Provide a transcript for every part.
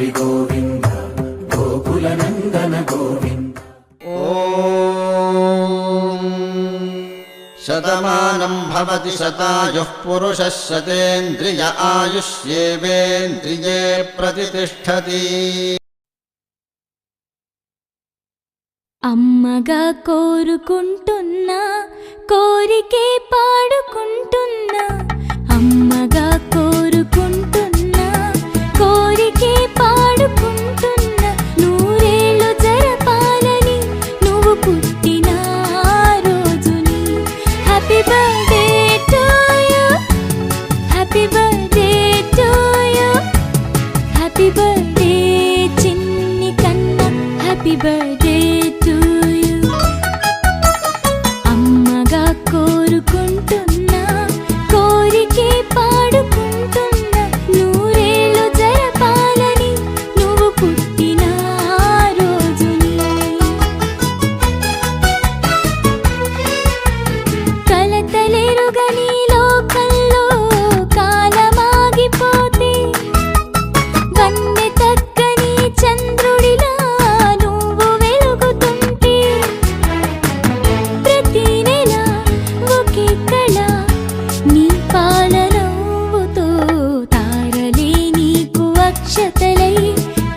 హరి గోవింద గోకుల నందన గోవింద. ఓం శతమానం భవతి శతాయుః పురుషः శతేంద్రియ ఆయుష్యేవేంద్రియే ప్రతిష్ఠతి. అమ్మగా కోరుకుంటున్నా కోరికే పాడుకుంటున్నా, అమ్మగా కోరుకుంటున్నా కోరికే పాడుకుంటున్నా, నూరేళ్ళు జరపాలని నువ్వు పుట్టిన రోజుని. Happy birthday to you, happy birthday to you, happy birthday చిన్ని కన్నా, హ్యాపీ బర్త్డే టు యు. అమ్మగా కోరుకుంటున్నా కోరికే పాడుకుంటున్నా, నూరేళ్ళు జరపాలని నువ్వు పుట్టిన రోజుని. కలతలెరుగని లోకంలో కాలమాగిపోతే, వన్నె తగ్గని చంద్రుడిలా నువ్వు వెలుగుతుంటే, ప్రతి నెల ఒకే కళ నీ పాలనవ్వుతో, తారలే నీకు అక్షతలై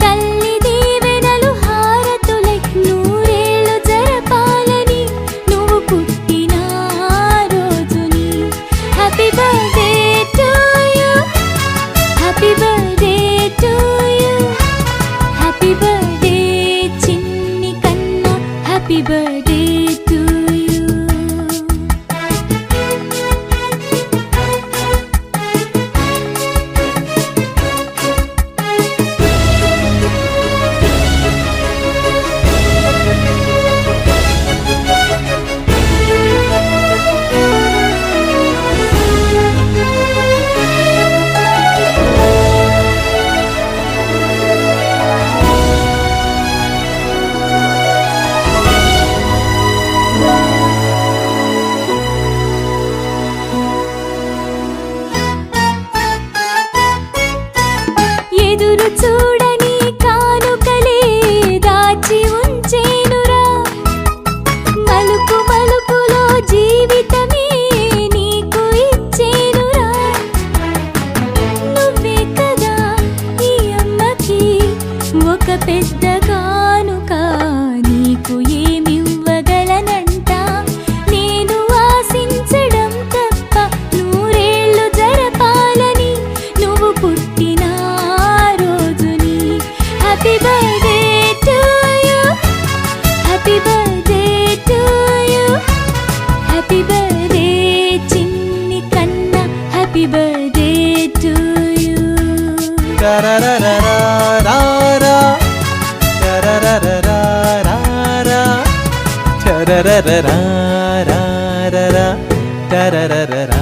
తల్లి దీవెనలు హారతులై, నూరేళ్ళు జరపాలని నువ్వు పుట్టిన రోజుని. Happy birthday to you, happy birthday to you, happy birthday చిన్ని కన్నా, హ్యాపీ బర్త్డే టు యు. ఎదురు చూడని కానుకలే దాచి ఉంచేనురా, మలుపు మలుపులో జీవితమే నీకు ఇచ్చేనురా. నువ్వే కదా ఈ అమ్మకి ఒక పెద్ద కానుక, నీకు ఏమివ్వగలనంట నేను ఆశించడం తప్ప, నూరేళ్ళు జరపాలని నువ్వు పుట్టిన రోజుని. Happy birthday to you, happy birthday to you, happy birthday చిన్ని కన్నా, హ్యాపీ బర్త్డే టు యు. టరరరరారా, టరరరరారా, టరరరరారా, టరరరరా.